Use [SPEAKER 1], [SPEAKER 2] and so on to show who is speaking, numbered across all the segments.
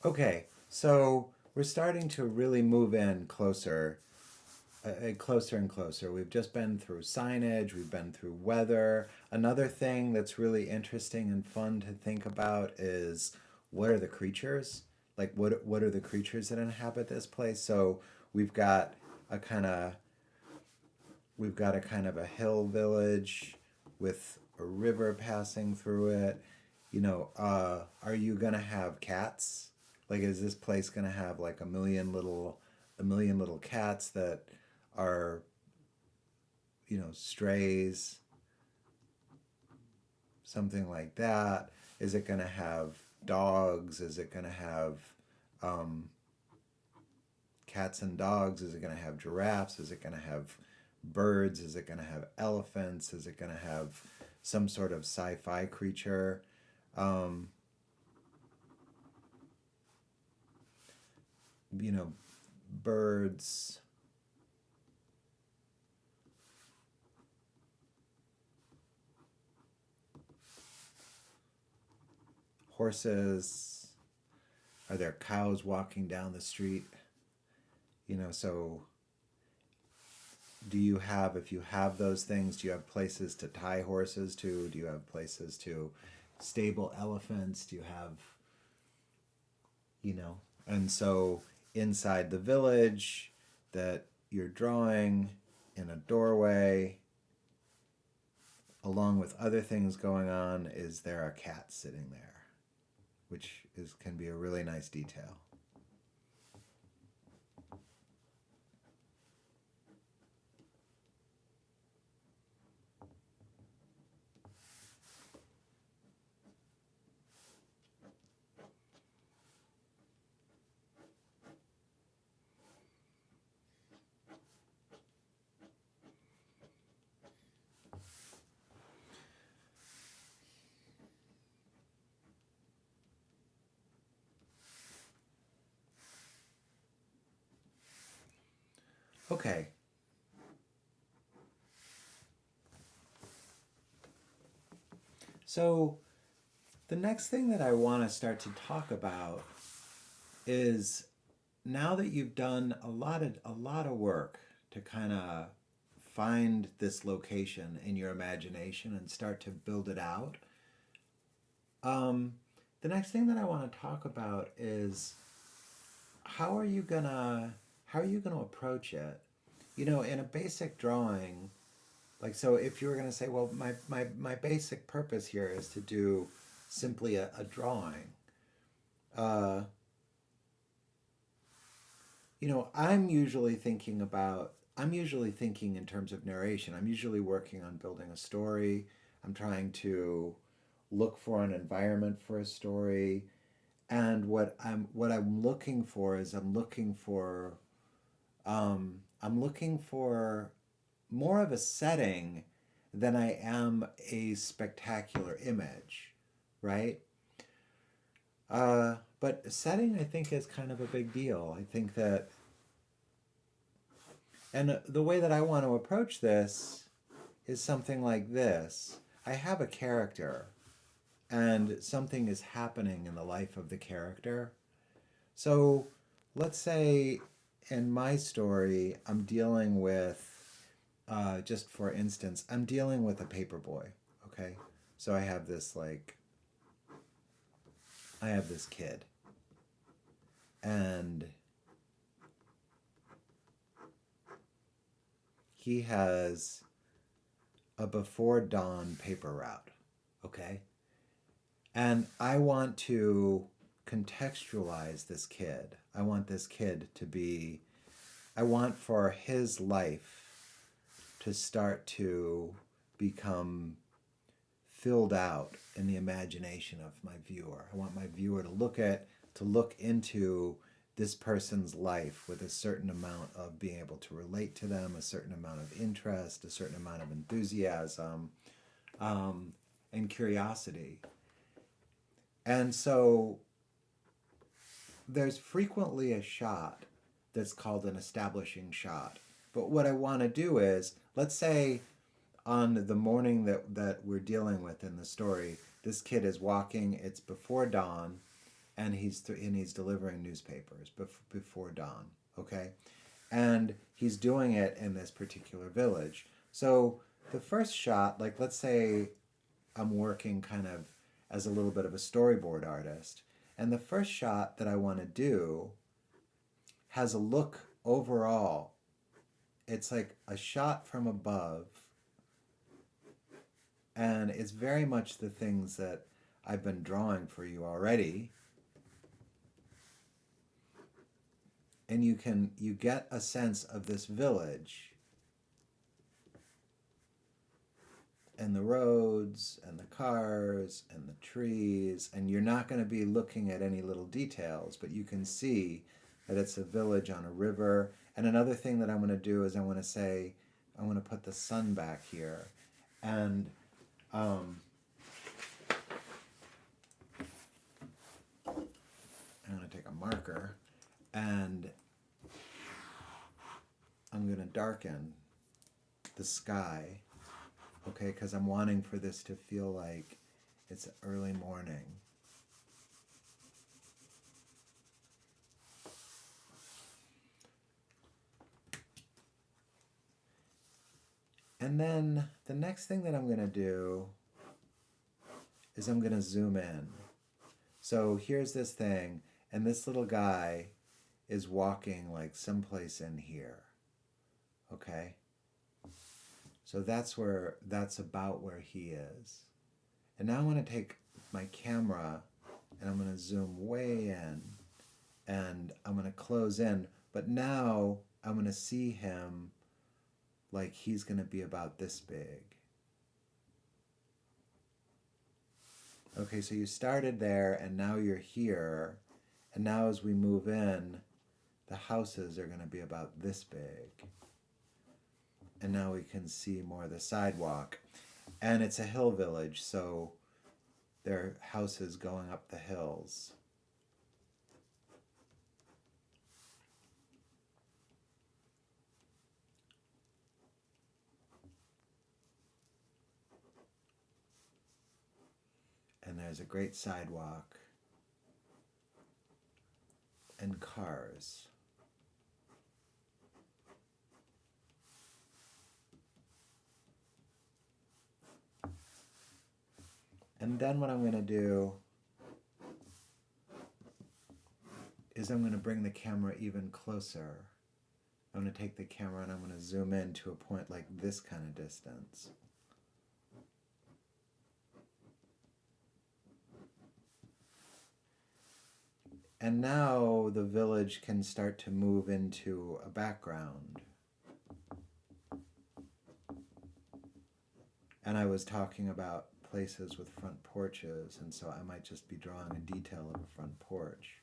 [SPEAKER 1] Okay, so we're starting to really move in closer, closer and closer. We've just been through signage, we've been through weather. Another thing that's really interesting and fun to think about is what are the creatures? Like what are the creatures that inhabit this place? So we've got a kind of we've got a kind of a hill village with a river passing through it. Are you gonna have cats? Like, is this place gonna have like a million little cats that are, strays, something like that? Is it gonna have dogs? Is it gonna have um, cats and dogs? Is it gonna have giraffes? Is it gonna have birds? Is it gonna have elephants? Is it gonna have some sort of sci-fi creature? Um, you know, birds, horses. Are there cows walking down the street? So do you have, if you have those things, do you have places to tie horses to? Do you have places to stable elephants? Do you have, you know? And so inside the village that you're drawing in a doorway, along with other things going on, is there a cat sitting there, which can be a really nice detail. Okay, so the next thing that I want to start to talk about is, now that you've done a lot of work to kind of find this location in your imagination and start to build it out. Um, the next thing that I want to talk about is, how are you gonna how are you gonna approach it? In a basic drawing, like, so if you were gonna say, well, my basic purpose here is to do simply a drawing. Uh, I'm usually thinking in terms of narration. I'm usually working on building a story. I'm trying to look for an environment for a story. And what I'm looking for is, I'm looking for more of a setting than I am a spectacular image, right? But setting, I think, is kind of a big deal. I think that, and the way that I want to approach this is something like this. I have a character, and something is happening in the life of the character. So let's say in my story, I'm dealing with, just for instance, I'm dealing with a paper boy. Okay. So I have this kid, and he has a before dawn paper route. Okay. And I want to contextualize this kid. I want for his life to start to become filled out in the imagination of my viewer. I want my viewer to look into this person's life with a certain amount of being able to relate to them, a certain amount of interest, a certain amount of enthusiasm, um, and curiosity. And so there's frequently a shot that's called an establishing shot. But what I want to do is, let's say on the morning that we're dealing with in the story, this kid is walking, it's before dawn, and he's delivering newspapers before dawn. Okay, and he's doing it in this particular village. So the first shot, like let's say I'm working kind of as a little bit of a storyboard artist, and the first shot that I want to do has a look overall. It's like a shot from above, and it's very much the things that I've been drawing for you already. And you get a sense of this village and the roads and the cars and the trees, and you're not going to be looking at any little details, but you can see that it's a village on a river. And another thing that I'm going to do is I want to put the sun back here, and I'm going to take a marker and I'm going to darken the sky, okay, because I'm wanting for this to feel like it's early morning. And then the next thing that I'm going to do is I'm going to zoom in. So here's this thing, and this little guy is walking like someplace in here. Okay? So that's about where he is. And now I'm going to take my camera and I'm going to zoom way in and I'm going to close in. But now I'm going to see him like he's going to be about this big. Okay, so you started there and now you're here. And now as we move in, the houses are going to be about this big. And now we can see more of the sidewalk. And it's a hill village, so there are houses going up the hills. And there's a great sidewalk and cars. And then what I'm going to do is I'm going to bring the camera even closer. I'm going to take the camera and I'm going to zoom in to a point like this kind of distance. And now the village can start to move into a background. And I was talking about places with front porches, and so I might just be drawing a detail of a front porch.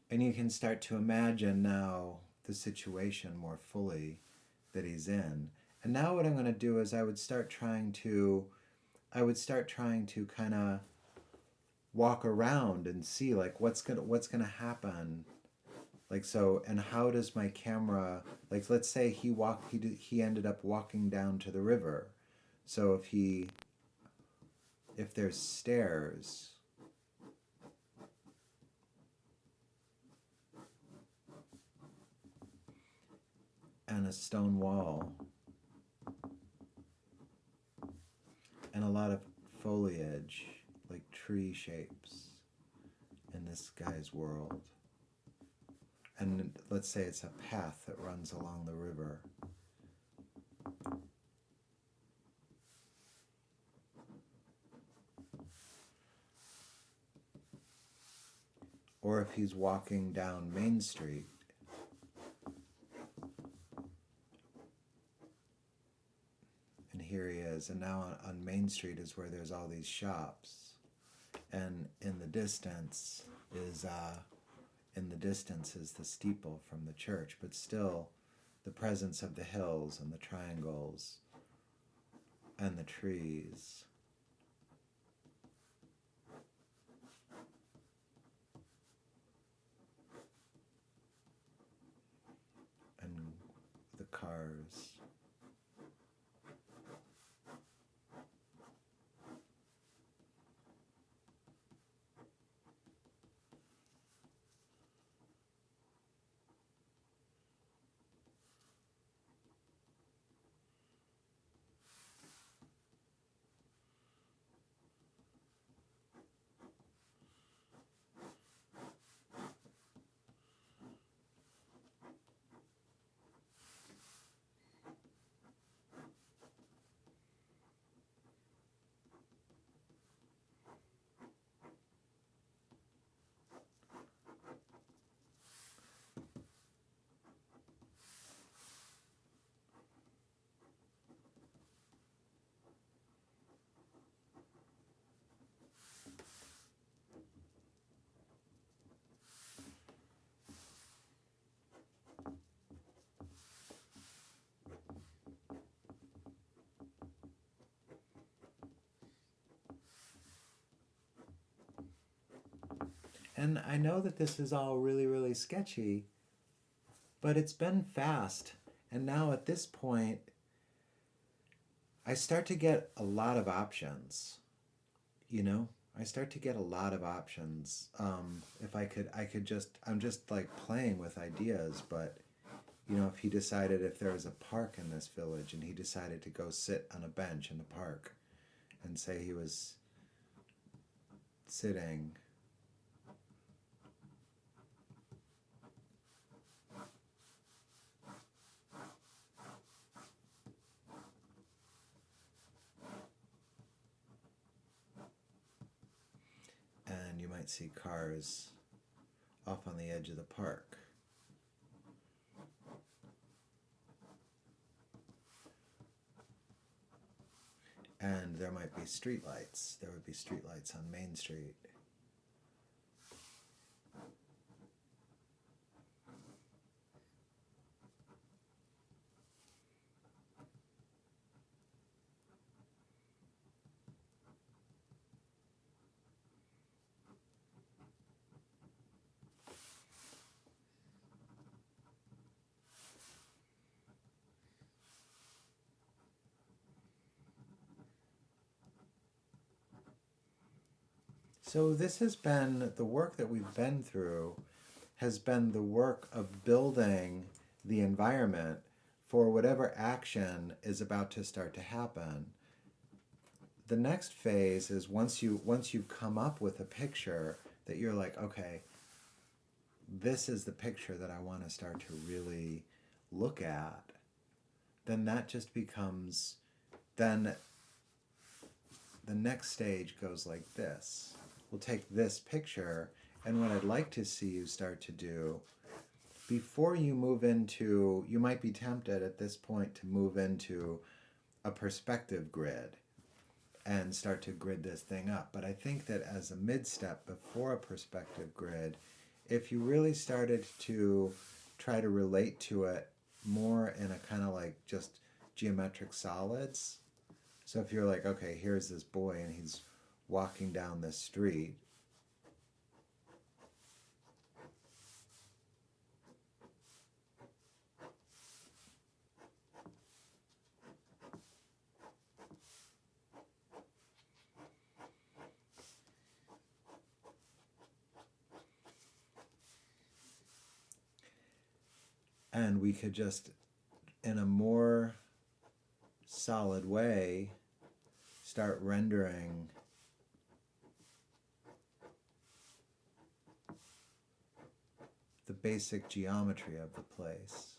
[SPEAKER 1] And you can start to imagine now the situation more fully that he's in. And now what I'm going to do is I would start trying to kind of walk around and see like what's going to happen. Like, so, and how does my camera, like, let's say he ended up walking down to the river. So if there's stairs, and a stone wall and a lot of foliage, like tree shapes in this guy's world. And let's say it's a path that runs along the river. Or if he's walking down Main Street, and here he is, and now on Main Street is where there's all these shops. distance is in the distance is the steeple from the church, but still the presence of the hills and the triangles and the trees. And the cars. And I know that this is all really, really sketchy, but it's been fast. And now at this point, I start to get a lot of options, you know? I start to get a lot of options. If I could just, I'm just like playing with ideas, but if he decided if there was a park in this village and he decided to go sit on a bench in the park and say he was sitting. And you might see cars off on the edge of the park. And there might be streetlights. There would be streetlights on Main Street. So this has been the work that we've been through, has been the work of building the environment for whatever action is about to start to happen. The next phase is once you come up with a picture that you're like, okay, this is the picture that I want to start to really look at, then that just becomes, then the next stage goes like this. We'll take this picture, and what I'd like to see you start to do, before you move into, you might be tempted at this point to move into a perspective grid and start to grid this thing up. But I think that as a mid-step before a perspective grid, if you really started to try to relate to it more in a kind of like just geometric solids. So if you're like, okay, here's this boy and he's walking down the street. And we could just, in a more solid way, start rendering the basic geometry of the place.